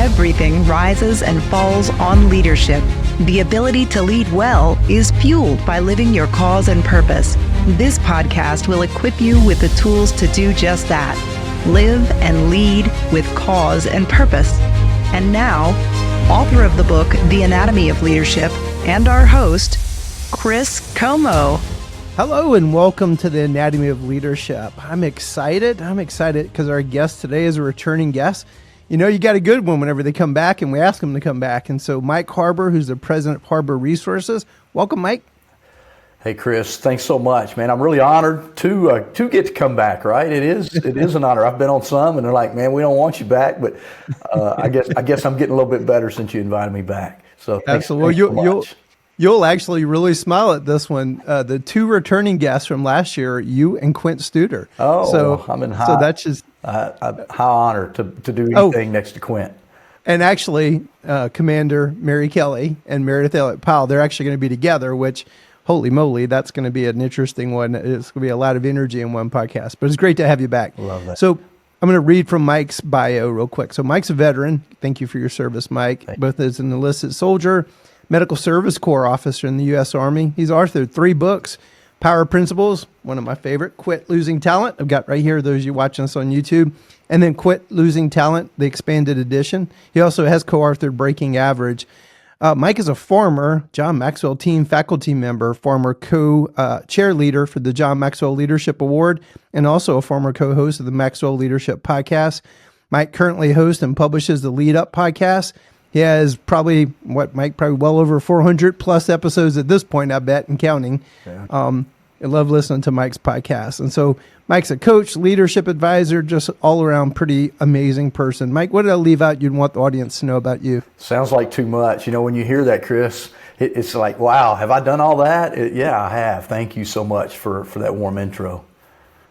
Everything rises and falls on leadership. The ability to lead well is fueled by living your cause and purpose. This podcast will equip you with the tools to do just that. Live and lead with cause and purpose. And now, author of the book, The Anatomy of Leadership, and our host, Chris Comeaux. Hello and welcome to the Anatomy of Leadership. I'm excited because our guest today is a returning guest. You know, you got a good one whenever they come back and we ask them to come back. And so Mike Harbour, who's the president of Harbour Resources. Welcome, Mike. Hey, Chris, thanks so much, man. I'm really honored to get to come back, right? It is an honor. I've been on some and they're like, man, we don't want you back, but I guess I'm getting a little bit better since you invited me back. So absolutely. Well, you'll actually really smile at this one. The two returning guests from last year, you and Quint Studer. Oh, so I'm in high. So that's just high honor to do anything next to Quint. And actually, Commander Mary Kelly and Meredith Elliott Powell, they're actually going to be together, which, holy moly, that's going to be an interesting one. It's going to be a lot of energy in one podcast, but it's great to have you back. Love that. So I'm going to read from Mike's bio real quick. So Mike's a veteran. Thank you for your service, Mike, both as an enlisted soldier, Medical Service Corps officer in the U.S. Army. He's authored 3 books, Power Principles, one of my favorite, Quit Losing Talent. I've got right here, those of you watching us on YouTube, and then Quit Losing Talent, the expanded edition. He also has co-authored Breaking Average. Mike is a former John Maxwell team faculty member, former co-chair leader for the John Maxwell Leadership Award, and also a former co-host of the Maxwell Leadership Podcast. Mike currently hosts and publishes the Lead Up Podcast. He has probably well over 400 plus episodes at this point, I bet, and counting. Yeah. I love listening to Mike's podcast. And so Mike's a coach, leadership advisor, just all around pretty amazing person. Mike, what did I leave out you'd want the audience to know about you? Sounds like too much. You know, when you hear that, Chris, it's like, wow, have I done all that? Yeah, I have. Thank you so much for that warm intro.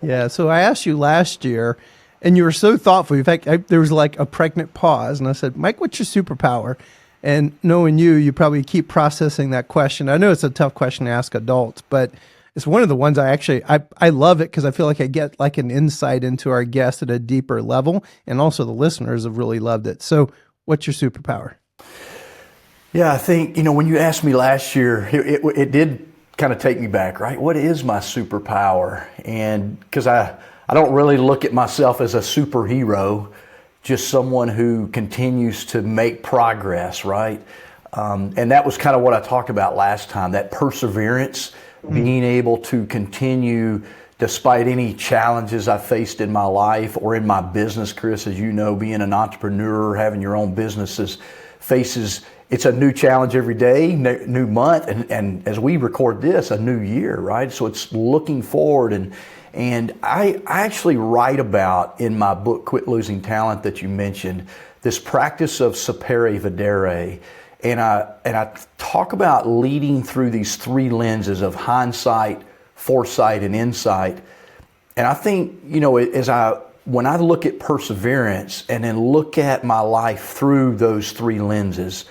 Yeah, so I asked you last year, and you were so thoughtful. In fact, there was like a pregnant pause, and I said, Mike, what's your superpower? And knowing you probably keep processing that question. I know it's a tough question to ask adults, but it's one of the ones I love it because I feel like I get like an insight into our guest at a deeper level, and also the listeners have really loved it. So what's your superpower? Yeah, I think, you know, when you asked me last year, it did kind of take me back, right? What is my superpower? And because I don't really look at myself as a superhero, just someone who continues to make progress, right? And that was kind of what I talked about last time, that perseverance, being able to continue despite any challenges I faced in my life or in my business, Chris. As you know, being an entrepreneur, having your own businesses it's a new challenge every day, new month, and as we record this, a new year, right? So it's looking forward, and I actually write about in my book, Quit Losing Talent, that you mentioned, this practice of sapere videre. And I talk about leading through these 3 lenses of hindsight, foresight, and insight. And I think, you know, when I look at perseverance and then look at my life through those 3 lenses,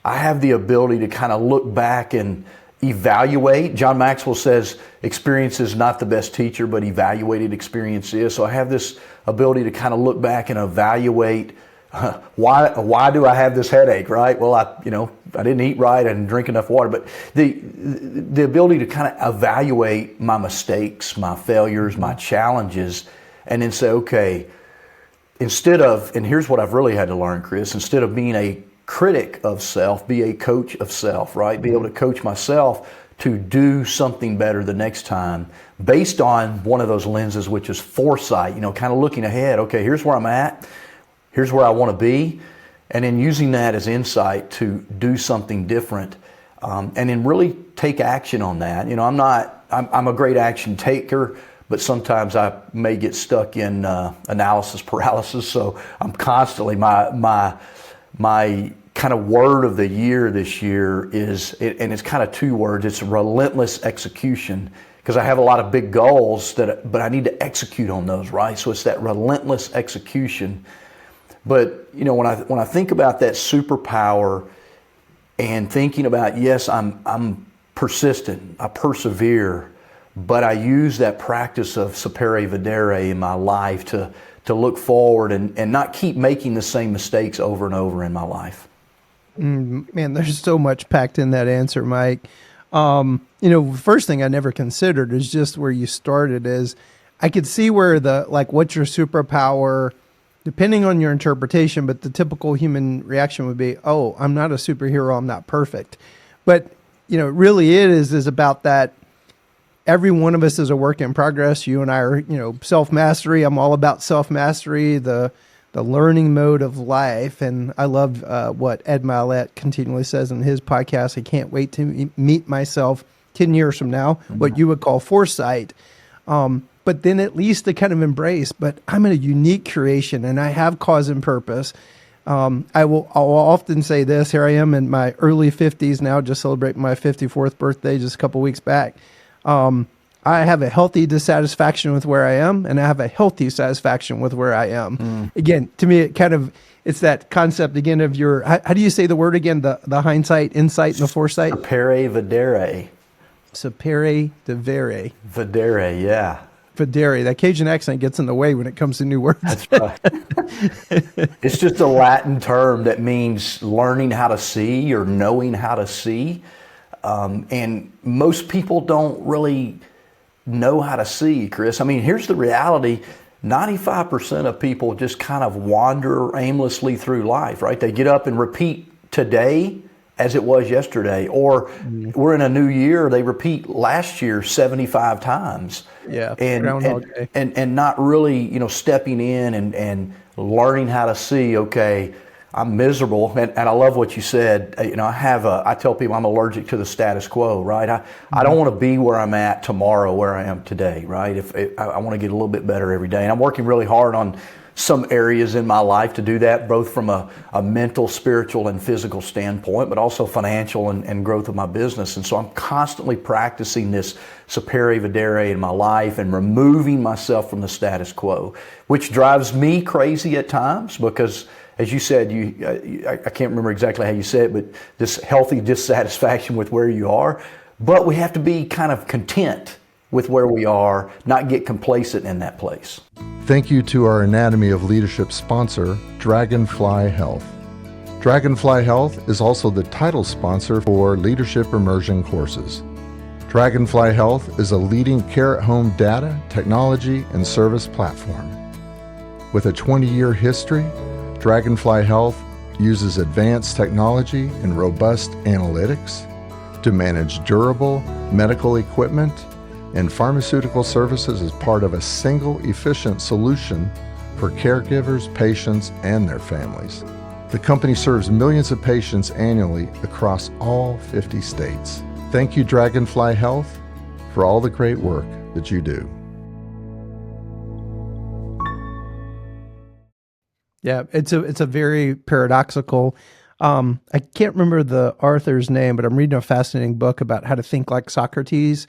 I have the ability to kind of look back and evaluate. John Maxwell says experience is not the best teacher, but evaluated experience is. So I have this ability to kind of look back and evaluate why do I have this headache, right? Well, I didn't eat right, I didn't drink enough water, but the ability to kind of evaluate my mistakes, my failures, my challenges, and then say, okay, and here's what I've really had to learn, Chris, instead of being a critic of self, be a coach of self, right? Be able to coach myself to do something better the next time based on one of those lenses, which is foresight, you know, kind of looking ahead. Okay, here's where I'm at. Here's where I want to be. And then using that as insight to do something different. And then really take action on that. You know, I'm a great action taker, but sometimes I may get stuck in analysis paralysis. So I'm constantly, my kind of word of the year this year and it's kind of 2 words, it's relentless execution, because I have a lot of big goals but I need to execute on those, right? So it's that relentless execution. But, you know, when I think about that superpower and thinking about, yes, I'm persistent, I persevere, but I use that practice of sapere videre in my life to look forward and not keep making the same mistakes over and over in my life. Man, there's so much packed in that answer, Mike. First thing I never considered is just where you started is I could see where what's your superpower, depending on your interpretation, but the typical human reaction would be, oh, I'm not a superhero, I'm not perfect. But, really it is about that. Every one of us is a work in progress. You and I are, self-mastery. I'm all about self-mastery, the learning mode of life. And I love what Ed Mylett continually says in his podcast. I can't wait to meet myself 10 years from now, what you would call foresight. But then at least to kind of embrace, but I'm a unique creation and I have cause and purpose. I'll often say this, here I am in my early 50s now, just celebrating my 54th birthday just a couple weeks back. I have a healthy dissatisfaction with where I am, and I have a healthy satisfaction with where I am. Again, to me, it's that concept again of how do you say the word again? The hindsight, insight, and the foresight? Sapere videre. Sapere divere. Videre, yeah. Videre. That Cajun accent gets in the way when it comes to new words. That's right. It's just a Latin term that means learning how to see or knowing how to see. And most people don't really know how to see, Chris. I mean, here's the reality. 95% of people just kind of wander aimlessly through life, right? They get up and repeat today as it was yesterday, or we're in a new year, they repeat last year 75 times. Yeah, and not really, stepping in and learning how to see, okay, I'm miserable, and I love what you said. I tell people I'm allergic to the status quo, right? I don't want to be where I'm at tomorrow, where I am today, right? I want to get a little bit better every day, and I'm working really hard on some areas in my life to do that, both from a mental, spiritual, and physical standpoint, but also financial and growth of my business. And so I'm constantly practicing this sapere videre in my life and removing myself from the status quo, which drives me crazy at times because, as you said, I can't remember exactly how you said it, but this healthy dissatisfaction with where you are. But we have to be kind of content with where we are, not get complacent in that place. Thank you to our Anatomy of Leadership sponsor, Dragonfly Health. Dragonfly Health is also the title sponsor for Leadership Immersion courses. Dragonfly Health is a leading care-at-home data, technology, and service platform. With a 20-year history, Dragonfly Health uses advanced technology and robust analytics to manage durable medical equipment and pharmaceutical services as part of a single efficient solution for caregivers, patients, and their families. The company serves millions of patients annually across all 50 states. Thank you, Dragonfly Health, for all the great work that you do. Yeah, it's a very paradoxical. I can't remember the author's name, but I'm reading a fascinating book about how to think like Socrates.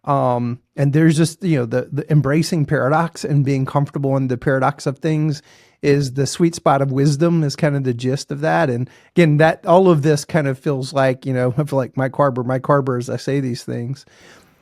And there's just, the embracing paradox and being comfortable in the paradox of things is the sweet spot of wisdom is kind of the gist of that. And again, that all of this kind of feels like, I feel like Mike Harbour as I say these things.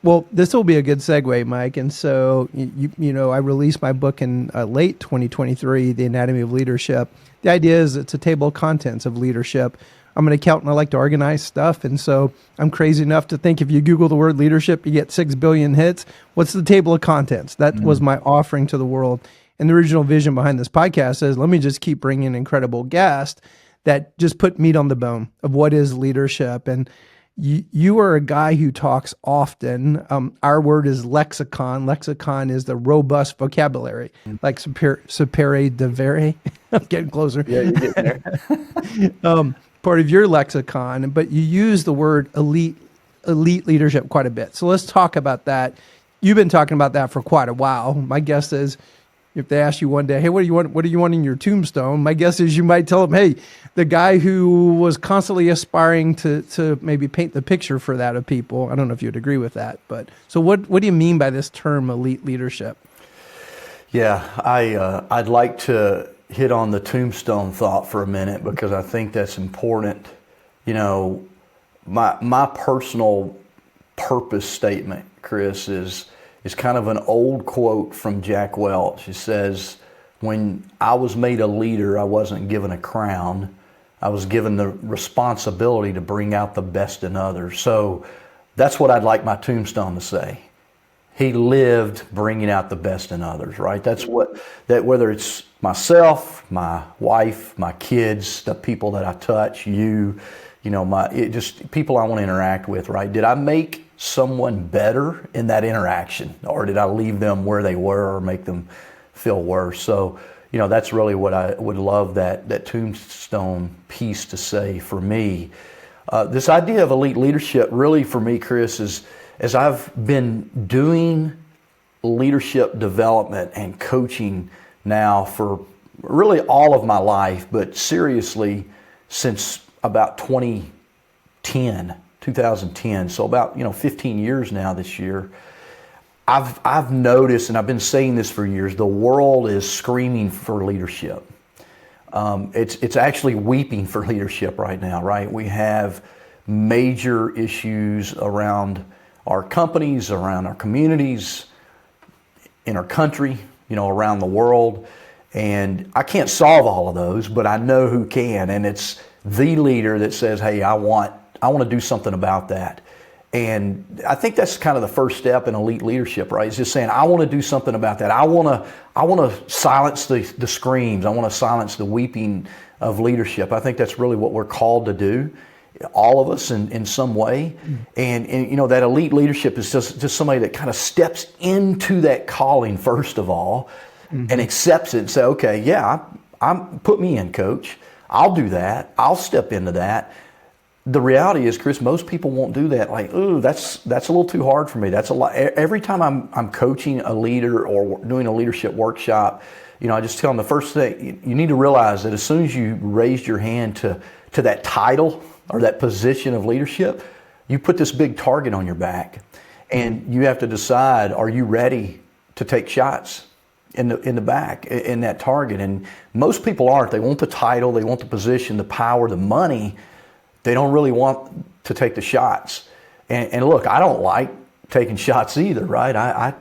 Well, this will be a good segue, Mike. And so, I released my book in late 2023, The Anatomy of Leadership. The idea is it's a table of contents of leadership. I'm an accountant. I like to organize stuff. And so I'm crazy enough to think if you Google the word leadership, you get 6 billion hits. What's the table of contents? That was my offering to the world. And the original vision behind this podcast is let me just keep bringing incredible guests that just put meat on the bone of what is leadership. And you are a guy who talks often. Our word is lexicon. Lexicon is the robust vocabulary, like sapere divere. I'm getting closer. Yeah, you're getting there. Part of your lexicon, but you use the word elite leadership quite a bit. So let's talk about that. You've been talking about that for quite a while. My guess is if they ask you one day, hey, what do you want in your tombstone? My guess is you might tell them, hey, the guy who was constantly aspiring to maybe paint the picture for that of people. I don't know if you'd agree with that, but so what do you mean by this term elite leadership? Yeah, I'd like to hit on the tombstone thought for a minute because I think that's important. My personal purpose statement, Chris, is kind of an old quote from Jack Welch. It says, when I was made a leader, I wasn't given a crown. I was given the responsibility to bring out the best in others. So that's what I'd like my tombstone to say. He lived bringing out the best in others, right? That's that whether it's myself, my wife, my kids, the people that I touch, just people I want to interact with, right? Did I make someone better in that interaction, or did I leave them where they were or make them feel worse? So, that's really what I would love that tombstone piece to say for me. This idea of elite leadership really for me, Chris, is as I've been doing leadership development and coaching now for really all of my life, but seriously since about 2010, so about 15 years now this year, I've noticed, and I've been saying this for years, the world is screaming for leadership. It's actually weeping for leadership right now, right? We have major issues around our companies, around our communities, in our country, around the world. And I can't solve all of those, but I know who can. And it's the leader that says, hey, I want to do something about that. And I think that's kind of the first step in elite leadership, right? It's just saying, I want to do something about that. I want to silence the screams. I want to silence the weeping of leadership. I think that's really what we're called to do, all of us in some way. And that elite leadership is just somebody that kind of steps into that calling first of all, and accepts it and say, okay, yeah, put me in, coach. I'll do that. I'll step into that. The reality is, Chris, most people won't do that. Like, ooh, that's a little too hard for me. That's a lot. Every time I'm coaching a leader or doing a leadership workshop, I just tell them the first thing, you need to realize that as soon as you raised your hand to that title or that position of leadership, you put this big target on your back, and you have to decide, are you ready to take shots in the back in that target? And most people aren't. They want the title, they want the position, the power, the money. They don't really want to take the shots. And look, I don't like taking shots either, right? I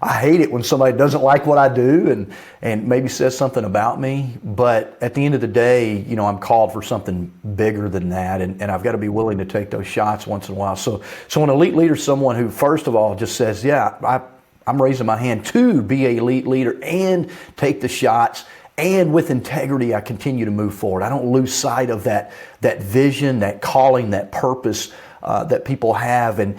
hate it when somebody doesn't like what I do and maybe says something about me. But at the end of the day, I'm called for something bigger than that. And I've got to be willing to take those shots once in a while. So an elite leader is someone who, first of all, just says, yeah, I'm raising my hand to be an elite leader and take the shots. And with integrity, I continue to move forward. I don't lose sight of that vision, that calling, that purpose that people have. And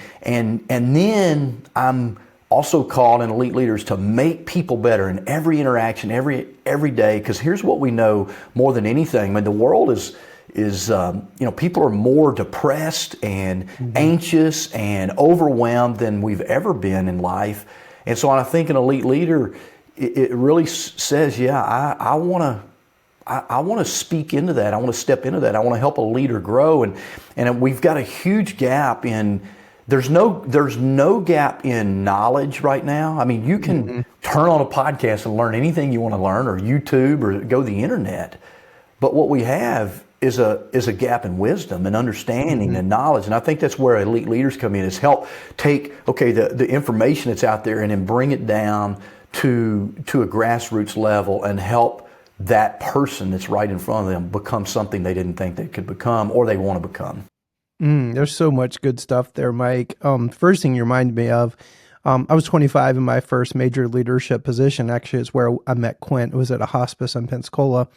then I'm also called in elite leaders to make people better in every interaction, every day. Because here's what we know more than anything. I mean, the world is people are more depressed and anxious and overwhelmed than we've ever been in life. And so I think an elite leader, it really says, yeah, I want to speak into that. I want to step into that. I want to help a leader grow. And we've got a huge gap in, there's no gap in knowledge right now. I mean, you can turn on a podcast and learn anything you want to learn, or YouTube, or go to the internet. But what we have is a gap in wisdom and understanding and knowledge. And I think that's where elite leaders come in, is help take, the information that's out there and then bring it down to a grassroots level and help that person that's right in front of them become something they didn't think they could become or they want to become. There's so much good stuff there, Mike. First thing you reminded me of, I was 25 in my first major leadership position. Actually, it's where I met Quint. It was at a hospice in Pensacola.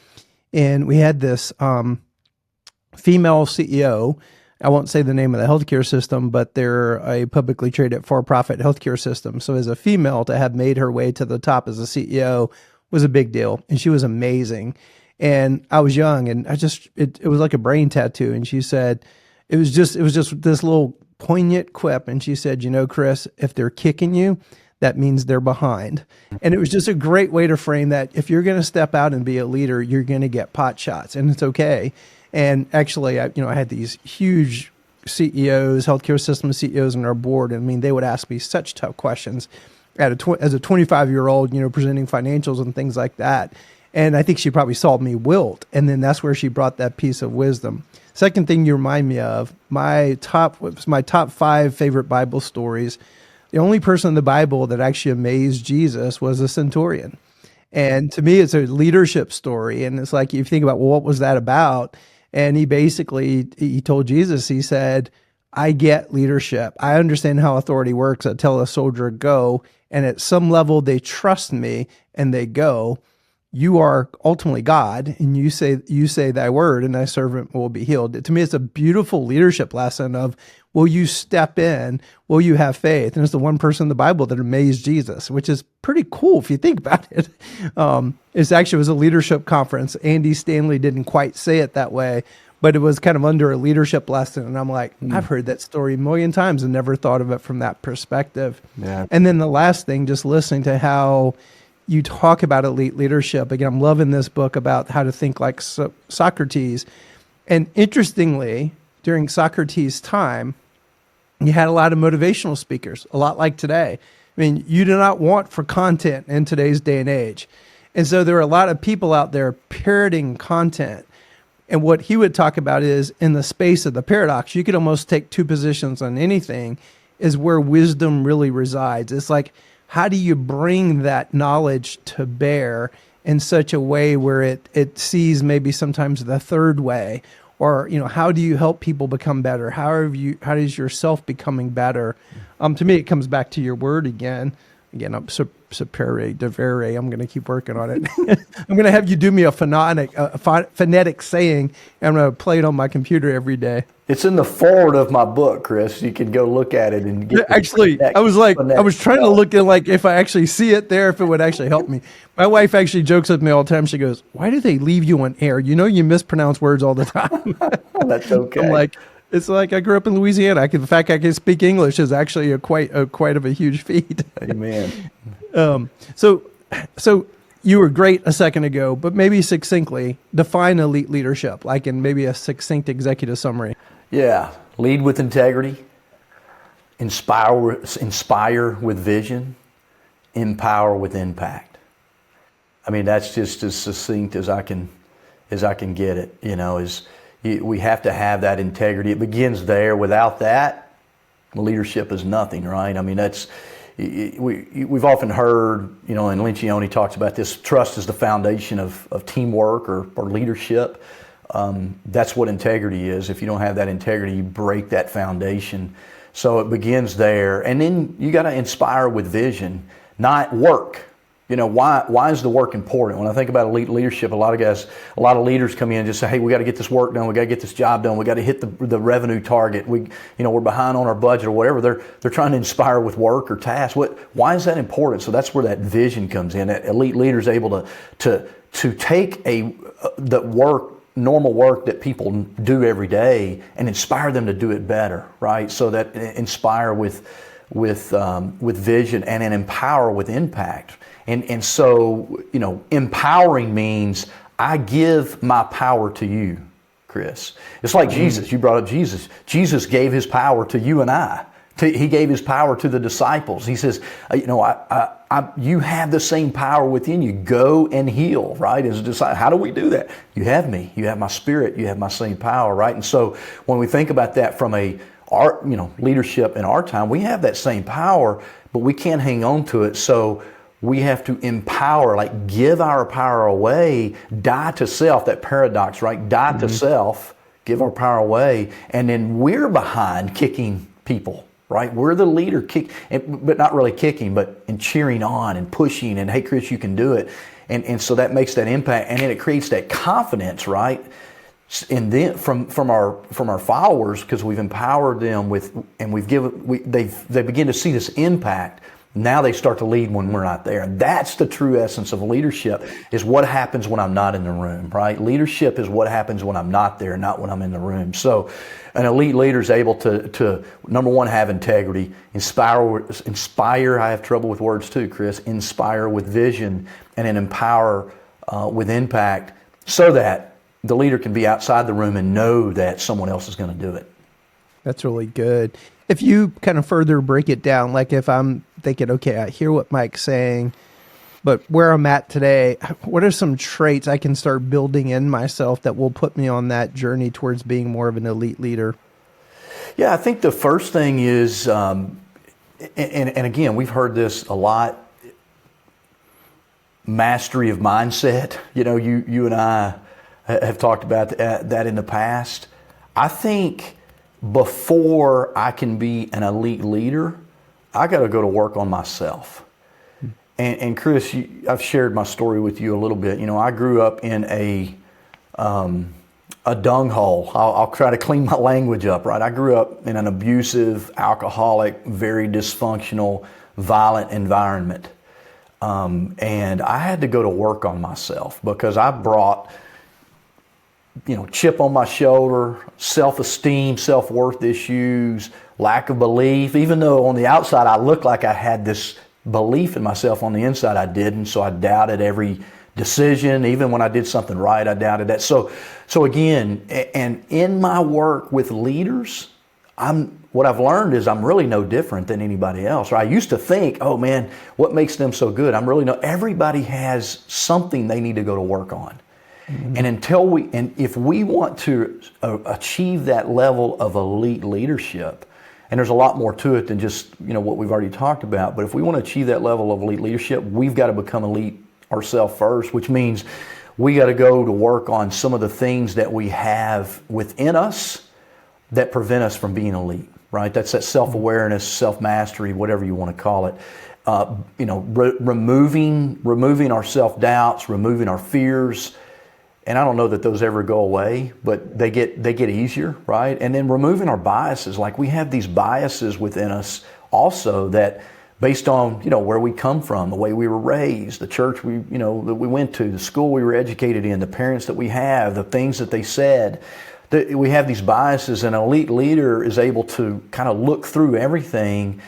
And we had this female CEO. I won't say the name of the healthcare system, but they're a publicly traded for-profit healthcare system. So as a female, to have made her way to the top as a CEO was a big deal. And she was amazing. And I was young, and it was like a brain tattoo. And she said, it was just this little poignant quip. And she said, Chris, if they're kicking you, that means they're behind. And it was just a great way to frame that. If you're going to step out and be a leader, you're going to get pot shots, and it's okay. And actually, I had these huge CEOs, healthcare system CEOs on our board. And I mean, they would ask me such tough questions as a 25-year-old, presenting financials and things like that. And I think she probably saw me wilt. And then that's where she brought that piece of wisdom. Second thing you remind me of, my top 5 favorite Bible stories. The only person in the Bible that actually amazed Jesus was a centurion. And to me, it's a leadership story. And it's like, you think about, well, what was that about? And he told Jesus, he said, I get leadership. I understand how authority works. I tell a soldier, go. And at some level, they trust me and they go. You are ultimately God, and you say thy word, and thy servant will be healed. To me, it's a beautiful leadership lesson of, will you step in? Will you have faith? And it's the one person in the Bible that amazed Jesus, which is pretty cool if you think about it. It was a leadership conference. Andy Stanley didn't quite say it that way, but it was kind of under a leadership lesson. And I'm like, I've heard that story a million times and never thought of it from that perspective. Yeah. And then the last thing, just listening to how you talk about elite leadership. Again, I'm loving this book about how to think like Socrates. And interestingly, during Socrates' time, you had a lot of motivational speakers, a lot like today. I mean, you do not want for content in today's day and age. And so there are a lot of people out there parroting content. And what he would talk about is, in the space of the paradox, you could almost take two positions on anything, is where wisdom really resides. It's like, how do you bring that knowledge to bear in such a way where it sees maybe sometimes the third way? Or, how do you help people become better? How is yourself becoming better? To me, it comes back to your word again. Again, I'm supere de vere. I'm going to keep working on it. I'm going to have you do me a phonetic saying, and I'm going to play it on my computer every day. It's in the forward of my book, Chris. You can go look at it and get. Actually, I was trying to look at, like, if I actually see it there, if it would actually help me. My wife actually jokes with me all the time. She goes, "Why do they leave you on air? You mispronounce words all the time." That's okay. I'm like, it's like I grew up in Louisiana. The fact I can speak English is actually quite of a huge feat. Amen. So you were great a second ago, but maybe succinctly define elite leadership, like in maybe a succinct executive summary. Yeah. Lead with integrity, inspire with vision, empower with impact. I mean, that's just as succinct as I can get it. We have to have that integrity. It begins there. Without that, leadership is nothing, right? I mean, we've often heard, and Lencioni talks about this, trust is the foundation of teamwork or leadership. That's what integrity is. If you don't have that integrity, you break that foundation. So it begins there. And then you got to inspire with vision, not work. Why is the work important? When I think about elite leadership, a lot of leaders come in and just say, hey, we got to get this work done. We got to get this job done. We got to hit the revenue target. We're behind on our budget or whatever. They're trying to inspire with work or tasks. Why is that important? So that's where that vision comes in. That elite leaders able to take normal work that people do every day and inspire them to do it better, right? So that inspire with vision and then empower with impact. And so, empowering means I give my power to you, Chris. It's like Jesus. You brought up Jesus. Jesus gave his power to you and I. He gave his power to the disciples. He says, you have the same power within you. Go and heal, right? As a disciple, how do we do that? You have me. You have my spirit. You have my same power, right? And so when we think about that from leadership in our time, we have that same power, but we can't hang on to it. So we have to empower, like give our power away, die to self, that paradox, right? Die to self, give our power away, and then we're behind kicking people, right? We're the leader, but not really kicking, but in cheering on and pushing and, hey, Chris, you can do it. And so that makes that impact, and then it creates that confidence, right? And then from our followers, because we've empowered them they begin to see this impact. Now they start to lead when we're not there. And that's the true essence of leadership, is what happens when I'm not in the room, right? Leadership is what happens when I'm not there, not when I'm in the room. So an elite leader is able to number one, have integrity, inspire, I have trouble with words too, Chris, inspire with vision, and then empower with impact, so that the leader can be outside the room and know that someone else is going to do it. That's really good. If you kind of further break it down, like if I'm thinking, okay, I hear what Mike's saying, but where I'm at today, what are some traits I can start building in myself that will put me on that journey towards being more of an elite leader? Yeah, I think the first thing is, and again, we've heard this a lot, mastery of mindset. You and I have talked about that in the past. I think before I can be an elite leader, I got to go to work on myself. And Chris, I've shared my story with you a little bit. I grew up in a dung hole. I'll try to clean my language up, right? I grew up in an abusive, alcoholic, very dysfunctional, violent environment. And I had to go to work on myself because I brought, chip on my shoulder, self-esteem, self-worth issues, lack of belief. Even though on the outside I looked like I had this belief in myself, on the inside I didn't. So I doubted every decision. Even when I did something right, I doubted that. So again, and in my work with leaders, what I've learned is I'm really no different than anybody else. Or I used to think, oh man, what makes them so good? Everybody has something they need to go to work on. Mm-hmm. And if we want to achieve that level of elite leadership, and there's a lot more to it than just, what we've already talked about, but if we want to achieve that level of elite leadership, we've got to become elite ourselves first, which means we got to go to work on some of the things that we have within us that prevent us from being elite, right? That's that self-awareness, self-mastery, whatever you want to call it. Removing our self-doubts, removing our fears. And I don't know that those ever go away, but they get easier, right? And then removing our biases. Like we have these biases within us also that based on, where we come from, the way we were raised, the church that we went to, the school we were educated in, the parents that we have, the things that they said. We have these biases, and an elite leader is able to kind of look through everything.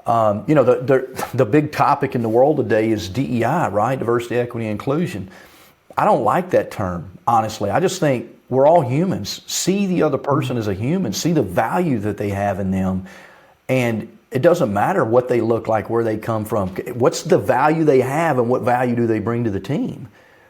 The big topic in the world today is DEI, right? Diversity, equity, inclusion. I don't like that term, honestly. I just think we're all humans. See the other person as a human. See the value that they have in them. And it doesn't matter what they look like, where they come from. What's the value they have and what value do they bring to the team,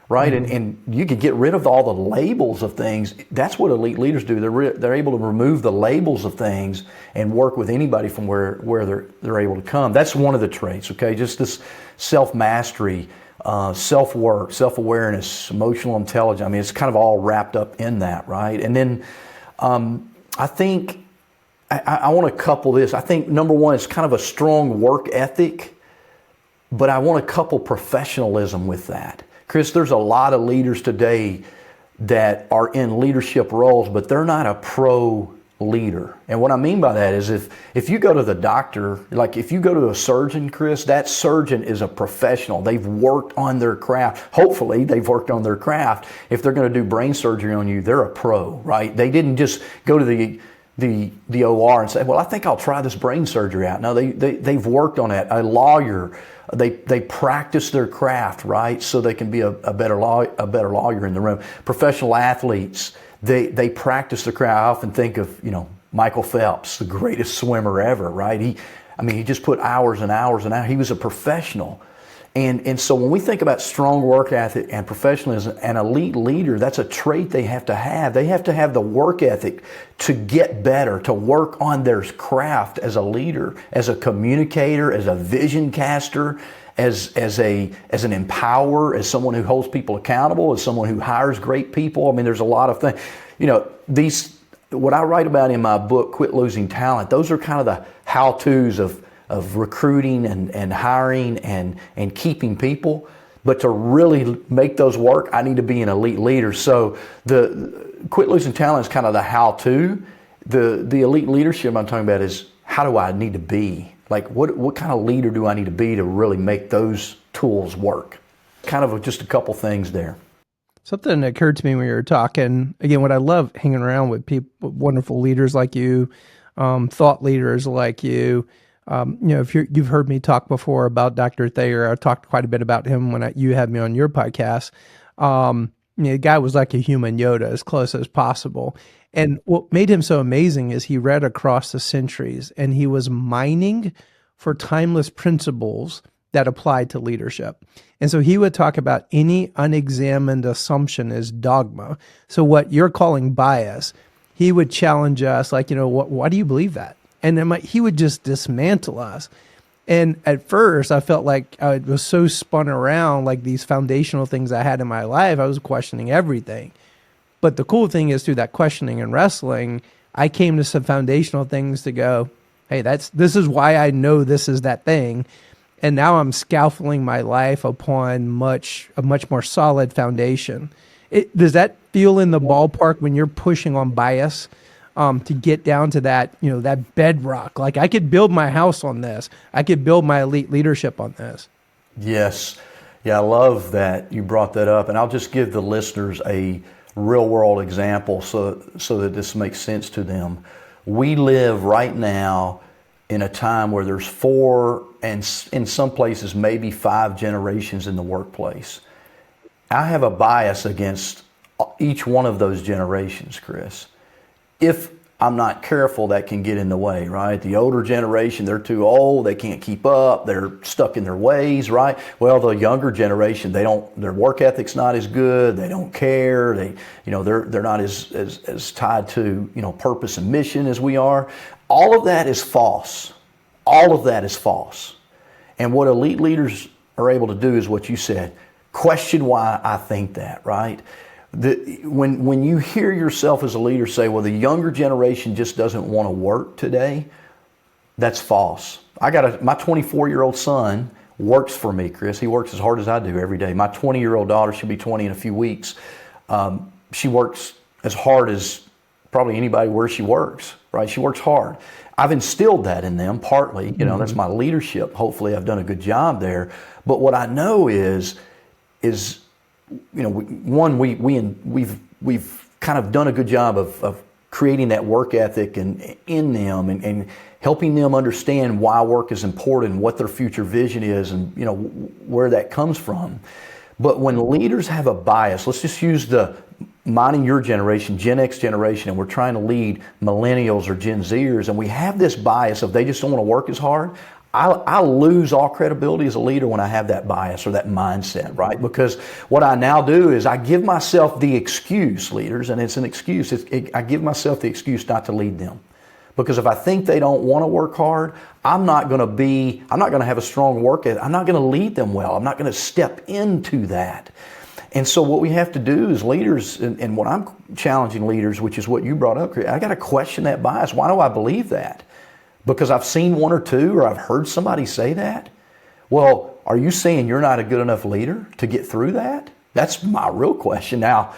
right? Mm-hmm. And you could get rid of all the labels of things. That's what elite leaders do. They're able to remove the labels of things and work with anybody from where they're able to come. That's one of the traits, okay? Just this self-mastery, self-work, self-awareness, emotional intelligence. It's kind of all wrapped up in that, right? And then I think I want to couple this. I think number one is kind of a strong work ethic, but I want to couple professionalism with that. Chris, there's a lot of leaders today that are in leadership roles, but they're not a pro leader. And what I mean by that is if you go to the doctor, like if you go to a surgeon, Chris, that surgeon is a professional. They've worked on their craft. Hopefully they've worked on their craft. If they're going to do brain surgery on you, they're a pro, right? They didn't just go to the OR and say, well, I think I'll try this brain surgery out. No, they've worked on it. A lawyer, they practice their craft, right? So they can be a better lawyer in the room. Professional athletes, they practice their craft. I often think of, Michael Phelps, the greatest swimmer ever, right? He just put hours and hours and hours. He was a professional. And so when we think about strong work ethic and professionalism, an elite leader, that's a trait they have to have. They have to have the work ethic to get better, to work on their craft as a leader, as a communicator, as a vision caster, as an empower, as someone who holds people accountable, as someone who hires great people. There's a lot of things. What I write about in my book, Quit Losing Talent, those are kind of the how-tos of recruiting and hiring and keeping people. But to really make those work, I need to be an elite leader. So the Quit Losing Talent is kind of the how-to. The elite leadership I'm talking about is how do I need to be? Like what kind of leader do I need to be to really make those tools work? Kind of just a couple things there. Something occurred to me when you were talking. Again, what I love hanging around with people, wonderful leaders like you, thought leaders like you. If you've heard me talk before about Dr. Thayer, I talked quite a bit about him when you had me on your podcast. The guy was like a human Yoda, as close as possible. And what made him so amazing is he read across the centuries, and he was mining for timeless principles that applied to leadership. And so he would talk about any unexamined assumption as dogma. So what you're calling bias, he would challenge us like, why do you believe that? And then he would just dismantle us. And at first, I felt like I was so spun around, like these foundational things I had in my life. I was questioning everything. But the cool thing is, through that questioning and wrestling, I came to some foundational things to go, hey, this is why I know this is that thing. And now I'm scaffolding my life upon a much more solid foundation. Does that feel in the ballpark when you're pushing on bias to get down to that, that bedrock? Like, I could build my house on this. I could build my elite leadership on this. Yes. Yeah, I love that you brought that up. And I'll just give the listeners a real world example so that this makes sense to them. We live right now in a time where there's 4 and in some places maybe 5 generations in the workplace. I have a bias against each one of those generations, Chris. If I'm not careful, that can get in the way, right? The older generation, they're too old, they can't keep up, they're stuck in their ways, right? Well, the younger generation, their work ethic's not as good, they don't care, they're not as tied to, purpose and mission as we are. All of that is false. All of that is false. And what elite leaders are able to do is what you said. Question why I think that, right? When you hear yourself as a leader say, well, the younger generation just doesn't want to work today, that's false. My 24-year-old son works for me, Chris. He works as hard as I do every day. My 20-year-old daughter, she'll be 20 in a few weeks. She works as hard as probably anybody where she works, right? She works hard. I've instilled that in them partly, that's my leadership. Hopefully I've done a good job there. But what I know is we've kind of done a good job of creating that work ethic in them and helping them understand why work is important, what their future vision is, and where that comes from. But when leaders have a bias, let's just use mine and your generation, Gen X generation, and we're trying to lead millennials or Gen Zers, and we have this bias of they just don't want to work as hard. I lose all credibility as a leader when I have that bias or that mindset, right? Because what I now do is I give myself the excuse, leaders, and it's an excuse. I give myself the excuse not to lead them. Because if I think they don't want to work hard, I'm not going to have a strong work ethic. I'm not going to lead them well. I'm not going to step into that. And so what we have to do as leaders, and what I'm challenging leaders, which is what you brought up, I got to question that bias. Why do I believe that? Because I've seen one or two, or I've heard somebody say that? Well, are you saying you're not a good enough leader to get through that? That's my real question. Now,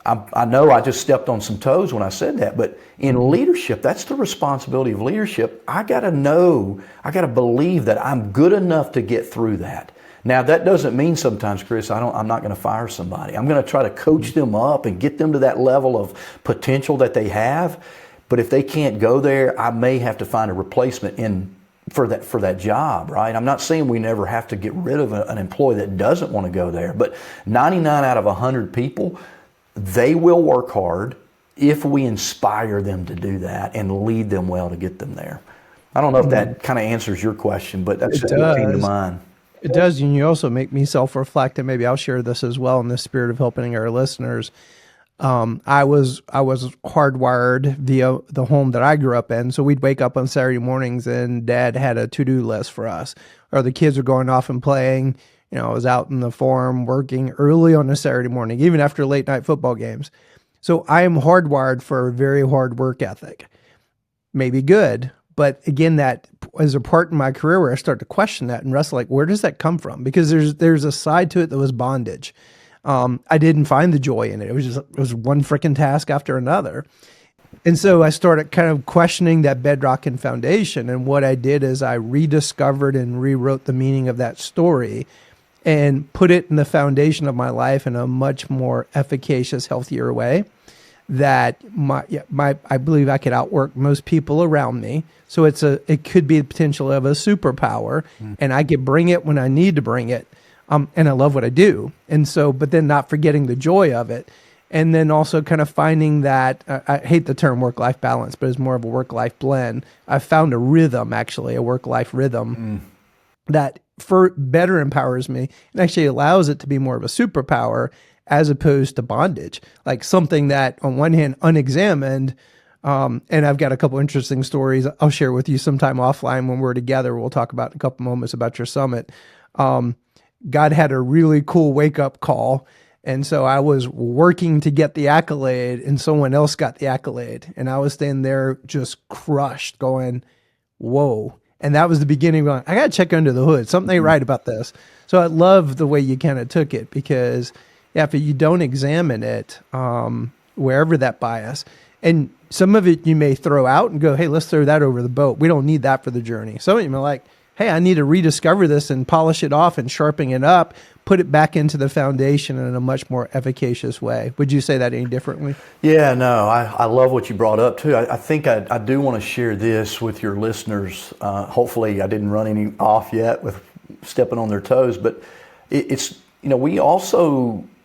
I know I just stepped on some toes when I said that, but in leadership, that's the responsibility of leadership. I got to believe that I'm good enough to get through that. Now, that doesn't mean sometimes, Chris, I'm not going to fire somebody. I'm going to try to coach them up and get them to that level of potential that they have. But if they can't go there, I may have to find a replacement for that job, right? I'm not saying we never have to get rid of an employee that doesn't want to go there, but 99 out of 100 people, they will work hard if we inspire them to do that and lead them well to get them there. I don't know if that kind of answers your question, but that's just what came to mind. It does, and you also make me self-reflect, and maybe I'll share this as well in the spirit of helping our listeners. I was hardwired via the home that I grew up in. So we'd wake up on Saturday mornings and Dad had a to-do list for us, or the kids were going off and playing. I was out in the farm working early on a Saturday morning, even after late night football games. So I am hardwired for a very hard work ethic. Maybe good, but again, that is a part in my career where I start to question that and wrestle, like, where does that come from? Because there's a side to it that was bondage. I didn't find the joy in it. It was one freaking task after another. And so I started kind of questioning that bedrock and foundation. And what I did is I rediscovered and rewrote the meaning of that story and put it in the foundation of my life in a much more efficacious, healthier way that I believe I could outwork most people around me. So it could be the potential of a superpower, and I could bring it when I need to bring it. And I love what I do. And so, but then not forgetting the joy of it. And then also kind of finding that, I hate the term work-life balance, but it's more of a work-life blend. I found a rhythm, actually, a work-life rhythm that better empowers me and actually allows it to be more of a superpower as opposed to bondage. Like something that on one hand, unexamined, And I've got a couple interesting stories I'll share with you sometime offline when we're together. We'll talk about in a couple moments about your summit. God had a really cool wake up call. And so I was working to get the accolade and someone else got the accolade. And I was standing there just crushed going, whoa. And that was the beginning of going, I got to check under the hood. Something ain't right about this. So I love the way you kind of took it because if you don't examine it, wherever that bias, and some of it you may throw out and go, hey, let's throw that over the boat. We don't need that for the journey. Some of you are like, hey, I need to rediscover this and polish it off and sharpen it up, put it back into the foundation in a much more efficacious way. Would you say that any differently? Yeah, no, I love what you brought up too. I think I do want to share this with your listeners. Hopefully I didn't run any off yet with stepping on their toes, but it's,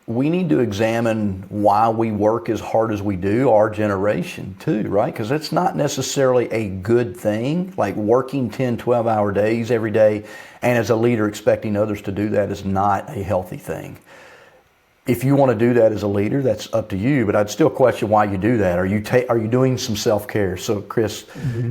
we need to examine why we work as hard as we do, our generation too, right? Because it's not necessarily a good thing, like working 10, 12-hour days every day, and as a leader expecting others to do that is not a healthy thing. If you want to do that as a leader, that's up to you, but I'd still question why you do that. Are you doing some self-care? So Chris,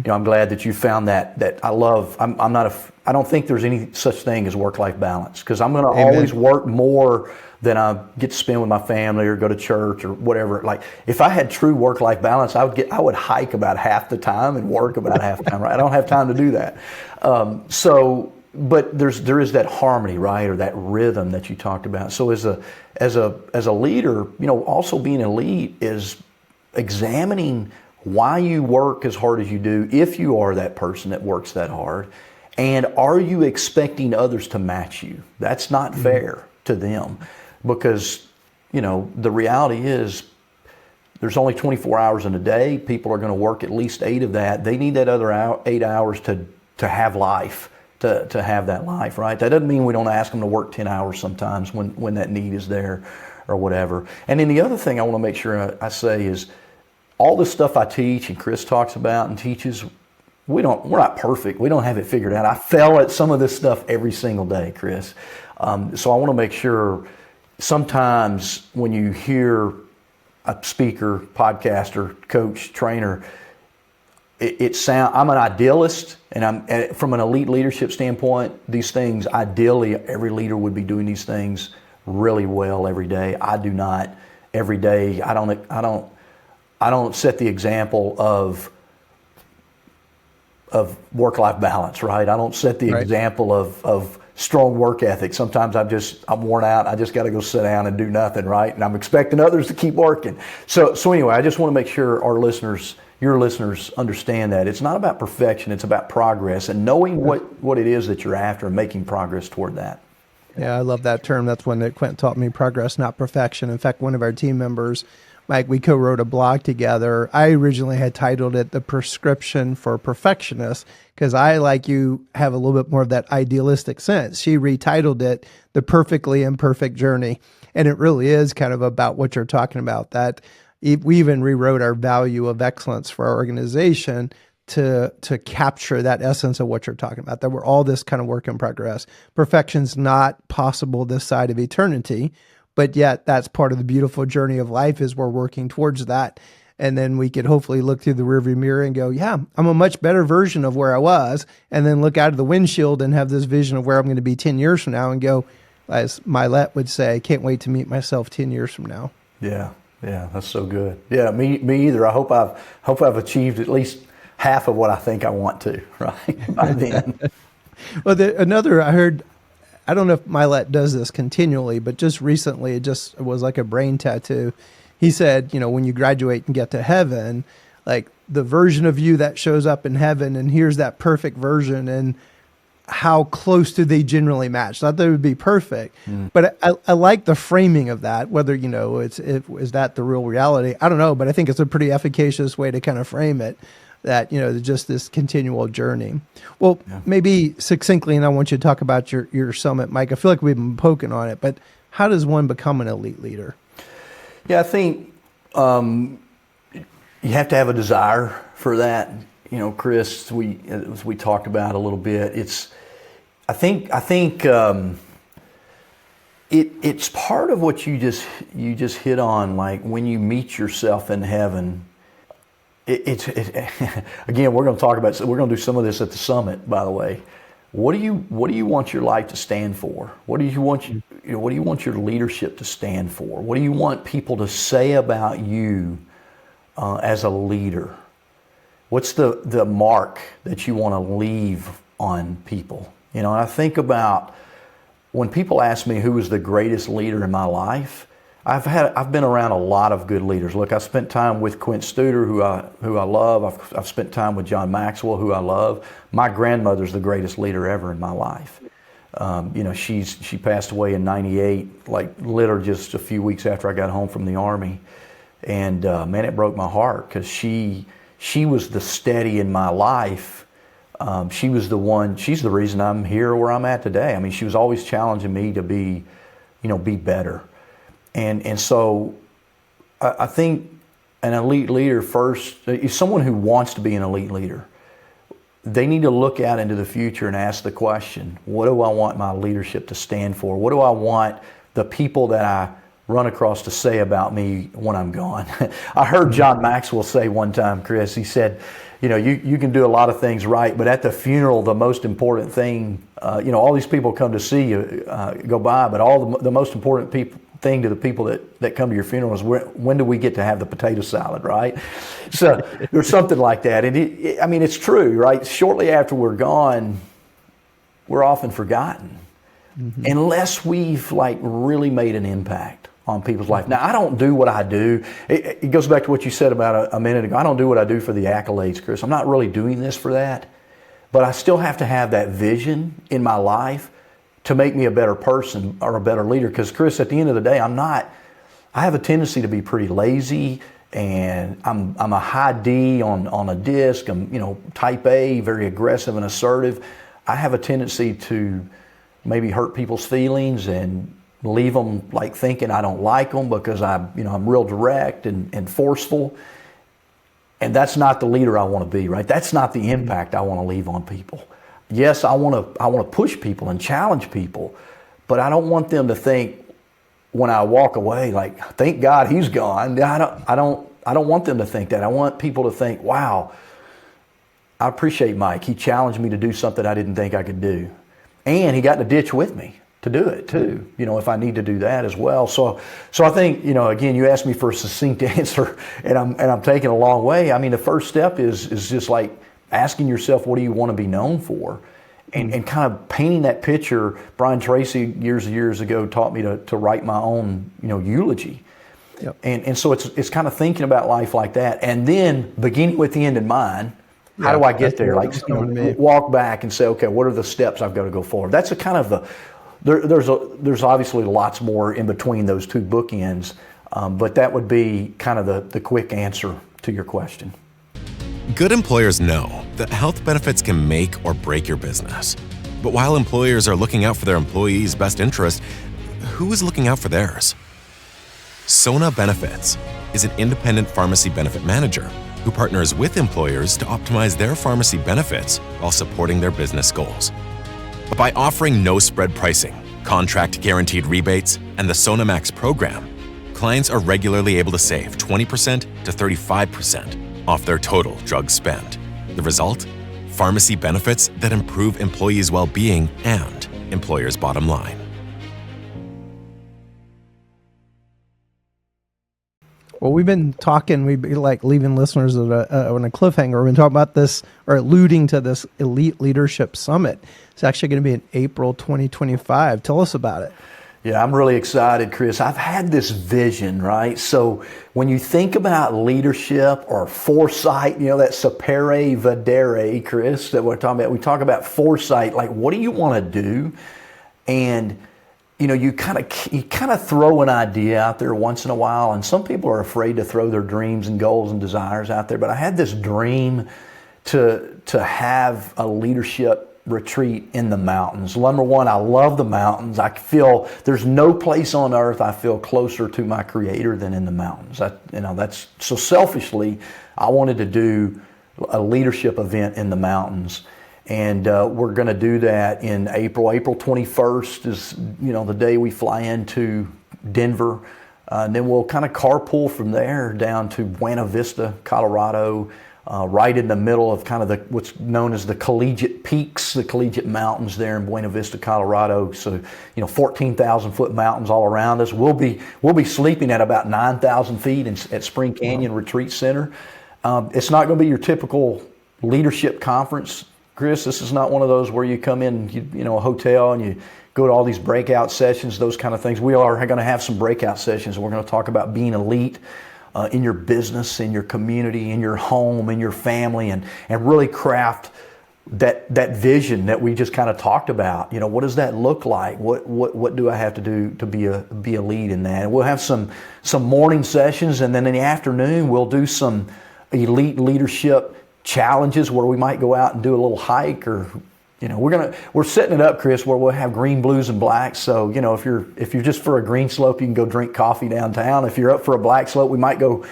I'm glad that you found that I don't think there's any such thing as work-life balance, because I'm going to always work more than I get to spend with my family or go to church or whatever. Like if I had true work-life balance, I would hike about half the time and work about half the time, right? I don't have time to do that. But there is that harmony, right? Or that rhythm that you talked about. So as a leader, also being a lead is examining why you work as hard as you do, if you are that person that works that hard, and are you expecting others to match you? That's not fair to them, because the reality is there's only 24 hours in a day. People are going to work at least 8 of that. They need that other 8 hours to have life. To have that life, right? That doesn't mean we don't ask them to work 10 hours sometimes when that need is there or whatever. And then the other thing I want to make sure I say is all the stuff I teach and Chris talks about and teaches, we're not perfect. We don't have it figured out. I fail at some of this stuff every single day, Chris. So I want to make sure sometimes when you hear a speaker, podcaster, coach, trainer, I'm an idealist, and from an elite leadership standpoint, these things, ideally, every leader would be doing these things really well every day. I do not every day. I don't set the example of work-life balance, right? I don't set the example of strong work ethic. Sometimes I'm worn out. I just got to go sit down and do nothing, right? And I'm expecting others to keep working. So anyway, I just want to make sure your listeners understand that it's not about perfection. It's about progress and knowing what it is that you're after and making progress toward that. Yeah, I love that term. That's one that Quentin taught me, progress, not perfection. In fact, one of our team members, Mike, we co-wrote a blog together. I originally had titled it The Prescription for Perfectionists because I, like you, have a little bit more of that idealistic sense. She retitled it The Perfectly Imperfect Journey. And it really is kind of about what you're talking about, that we even rewrote our value of excellence for our organization to capture that essence of what you're talking about, that we're all this kind of work in progress. Perfection's not possible this side of eternity, but yet that's part of the beautiful journey of life is we're working towards that. And then we could hopefully look through the rearview mirror and go, yeah, I'm a much better version of where I was. And then look out of the windshield and have this vision of where I'm going to be 10 years from now and go, as Mylette would say, can't wait to meet myself 10 years from now. Yeah, that's so good. Yeah, me either. I hope I've achieved at least half of what I think I want to, right? By then. Well, I heard, I don't know if Mylette does this continually, but just recently it was like a brain tattoo. He said, when you graduate and get to heaven, like the version of you that shows up in heaven, and here's that perfect version, and how close do they generally match? Not that it would be perfect, but I like the framing of that, whether, is that the real reality? I don't know, but I think it's a pretty efficacious way to kind of frame it, that, just this continual journey. Well, maybe succinctly, and I want you to talk about your summit, Mike. I feel like we've been poking on it, but how does one become an elite leader? Yeah, I think you have to have a desire for that. Chris, as we talked about a little bit, I think it's part of what you just hit on. Like when you meet yourself in heaven, Again, we're going to do some of this at the summit, by the way. What do you want your life to stand for? What do you want your leadership to stand for? What do you want people to say about you as a leader? What's the mark that you want to leave on people? I think about when people ask me who was the greatest leader in my life. I've been around a lot of good leaders. Look, I spent time with Quint Studer, who I love. I've spent time with John Maxwell, who I love. My grandmother's the greatest leader ever in my life. She passed away in '98, like literally just a few weeks after I got home from the Army, and man, it broke my heart because she was the steady in my life. She's the reason I'm here where I'm at today. I mean, she was always challenging me to be better. And so I think an elite leader first is someone who wants to be an elite leader. They need to look out into the future and ask the question, what do I want my leadership to stand for? What do I want the people that I run across to say about me when I'm gone? I heard John Maxwell say one time, Chris, he said, you can do a lot of things right, but at the funeral, the most important thing, all these people come to see you go by, but the most important thing to the people that come to your funeral is when do we get to have the potato salad, right? So there's something like that. And it's true, right? Shortly after we're gone, we're often forgotten unless we've really made an impact on people's life. Now, I don't do what I do. It goes back to what you said about a minute ago. I don't do what I do for the accolades, Chris. I'm not really doing this for that, but I still have to have that vision in my life to make me a better person or a better leader. Because Chris, at the end of the day, I have a tendency to be pretty lazy, and I'm a high D on a disc. I'm type A, very aggressive and assertive. I have a tendency to maybe hurt people's feelings and leave them thinking I don't like them because I'm real direct and forceful. And that's not the leader I want to be, right? That's not the impact I want to leave on people. Yes, I want to push people and challenge people, but I don't want them to think when I walk away, thank God he's gone. I don't want them to think that. I want people to think, wow, I appreciate Mike. He challenged me to do something I didn't think I could do. And he got in the ditch with me to do it too, if I need to do that as well. So I think, again, you asked me for a succinct answer, and I'm taking a long way. I mean, the first step is just asking yourself, what do you want to be known for? And kind of painting that picture. Brian Tracy years ago taught me to write my own, eulogy. Yep. And so it's kind of thinking about life like that, and then beginning with the end in mind. How do I get there? Walk back and say, okay, what are the steps I've got to go forward? That's a kind of there's obviously lots more in between those two bookends, but that would be kind of the quick answer to your question. Good employers know that health benefits can make or break your business. But while employers are looking out for their employees' best interest, who is looking out for theirs? Sona Benefits is an independent pharmacy benefit manager who partners with employers to optimize their pharmacy benefits while supporting their business goals. But by offering no-spread pricing, contract guaranteed rebates, and the Sona Max program, clients are regularly able to save 20% to 35% off their total drug spend. The result? Pharmacy benefits that improve employees' well-being and employers' bottom line. Well, we've been talking, we'd be leaving listeners on a cliffhanger. We've been talking about this, or alluding to this Elite Leadership Summit. It's actually going to be in April 2025. Tell us about it. Yeah, I'm really excited, Chris. I've had this vision, right? So when you think about leadership or foresight, that sapere vedere, Chris, that we're talking about, we talk about foresight, what do you want to do? And you kind of throw an idea out there once in a while, and some people are afraid to throw their dreams and goals and desires out there. But I had this dream to have a leadership retreat in the mountains. Number one, I love the mountains. I feel there's no place on earth I feel closer to my Creator than in the mountains. That's so selfishly, I wanted to do a leadership event in the mountains. And we're going to do that in April. April 21st is, the day we fly into Denver. And then we'll kind of carpool from there down to Buena Vista, Colorado, right in the middle of kind of what's known as the collegiate peaks, the collegiate mountains there in Buena Vista, Colorado. So, 14,000 foot mountains all around us. We'll be sleeping at about 9,000 feet at Spring Canyon Retreat Center. It's not going to be your typical leadership conference, Chris. This is not one of those where you come in, a hotel and you go to all these breakout sessions, those kind of things. We are going to have some breakout sessions. We're going to talk about being elite in your business, in your community, in your home, in your family, and really craft that vision that we just kind of talked about. What does that look like? What do I have to do to be a lead in that? And we'll have some morning sessions, and then in the afternoon we'll do some elite leadership challenges where we might go out and do a little hike, or we're setting it up, Chris, where we'll have green, blues, and blacks. So if you're just for a green slope, you can go drink coffee downtown. If you're up for a black slope, we might go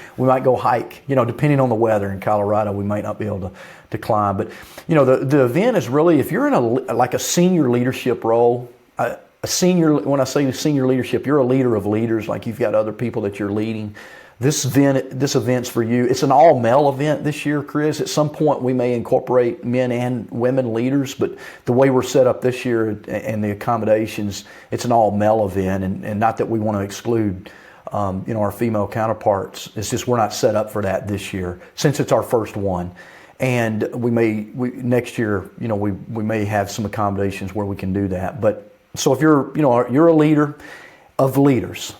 hike. Depending on the weather in Colorado, we might not be able to climb. But the event is really, if you're in a senior leadership role, when I say senior leadership, you're a leader of leaders. Like you've got other people that you're leading. This event's for you. It's an all-male event this year, Chris. At some point, we may incorporate men and women leaders, but the way we're set up this year and the accommodations, it's an all-male event. And not that we want to exclude, our female counterparts. It's just we're not set up for that this year since it's our first one. And next year, we may have some accommodations where we can do that. But so if you're a leader of leaders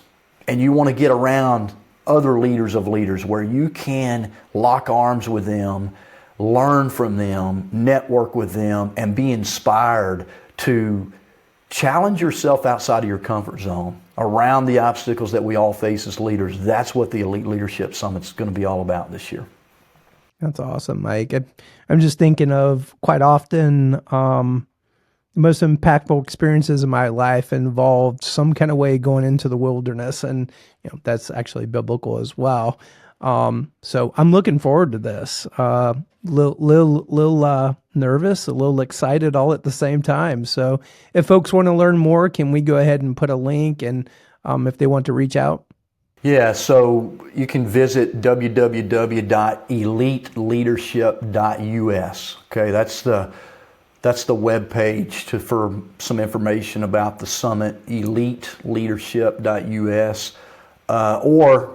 and you want to get around other leaders of leaders where you can lock arms with them, learn from them, network with them, and be inspired to challenge yourself outside of your comfort zone around the obstacles that we all face as leaders. That's what the Elite Leadership Summit's going to be all about this year. That's awesome, Mike. I'm just thinking of quite often the most impactful experiences in my life involved some kind of way going into the wilderness, and that's actually biblical as well. So I'm looking forward to this. Little nervous, a little excited, all at the same time. So if folks want to learn more, can we go ahead and put a link, and if they want to reach out? Yeah, so you can visit www.eliteleadership.us. Okay, that's the web page for some information about the summit, eliteleadership.us. Or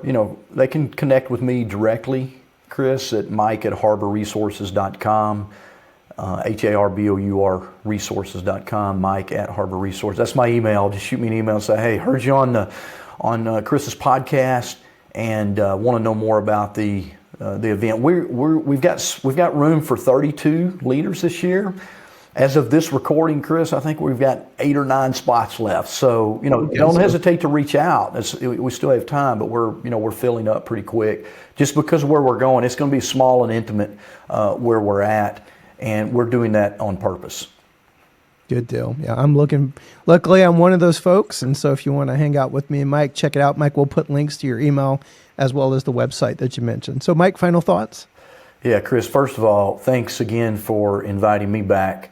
they can connect with me directly, Chris, at mike@harborresources.com, HARBOUR resources.com, mike@harborresources. That's my email. Just shoot me an email and say, hey, heard you on Chris's podcast and want to know more about the event. We've got room for 32 leaders this year. As of this recording, Chris, I think we've got 8 or 9 spots left. So, don't hesitate to reach out. We still have time, but we're filling up pretty quick. Just because of where we're going, it's going to be small and intimate where we're at, and we're doing that on purpose. Good deal. Yeah, luckily I'm one of those folks. And so if you want to hang out with me and Mike, check it out. Mike will put links to your email as well as the website that you mentioned. So Mike, final thoughts? Yeah, Chris, first of all, thanks again for inviting me back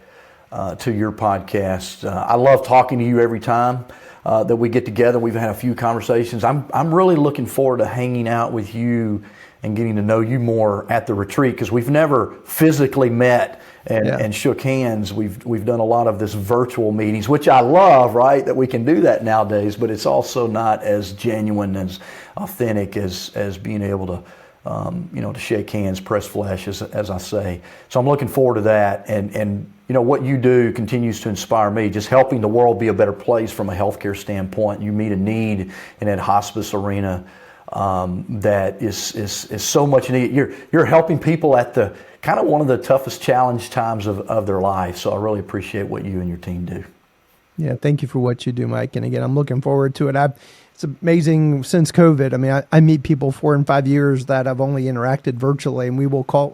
to your podcast. I love talking to you every time that we get together. We've had a few conversations. I'm really looking forward to hanging out with you and getting to know you more at the retreat, because we've never physically met and shook hands. We've done a lot of this virtual meetings, which I love, right? That we can do that nowadays, but it's also not as genuine, as authentic as being able to to shake hands, press flesh, as I say. So I'm looking forward to that. And what you do continues to inspire me, just helping the world be a better place from a healthcare standpoint. You meet a need in that hospice arena that is so much need. You're helping people at the kind of one of the toughest challenge times of their life. So I really appreciate what you and your team do. Yeah, thank you for what you do, Mike. And again, I'm looking forward to it. It's amazing since COVID. I mean, I meet people 4 and 5 years that I've only interacted virtually, and we will call,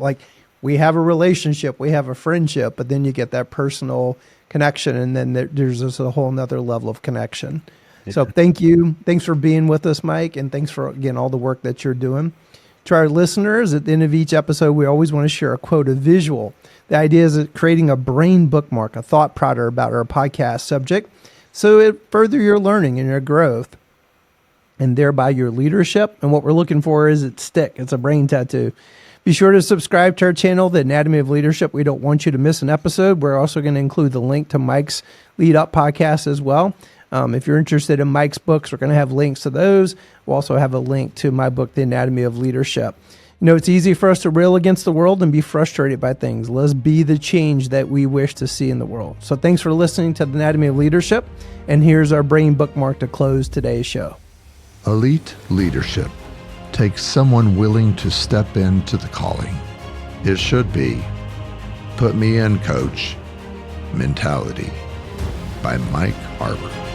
we have a relationship, we have a friendship, but then you get that personal connection, and then there's just a whole nother level of connection. Yeah. So thank you. Thanks for being with us, Mike, and thanks for, again, all the work that you're doing. To our listeners, at the end of each episode, we always want to share a quote, a visual. The idea is creating a brain bookmark, a thought prodder about our podcast subject, so it further your learning and your growth. and thereby your leadership. And what we're looking for is its stick. It's a brain tattoo. Be sure to subscribe to our channel, The Anatomy of Leadership. We don't want you to miss an episode. We're also going to include the link to Mike's Lead Up podcast as well. If you're interested in Mike's books, we're going to have links to those. We'll also have a link to my book, The Anatomy of Leadership. You know, it's easy for us to rail against the world and be frustrated by things. Let's be the change that we wish to see in the world. So thanks for listening to The Anatomy of Leadership. And here's our brain bookmark to close today's show. Elite leadership takes someone willing to step into the calling. It should be "Put me in, coach" mentality by Mike Harbour.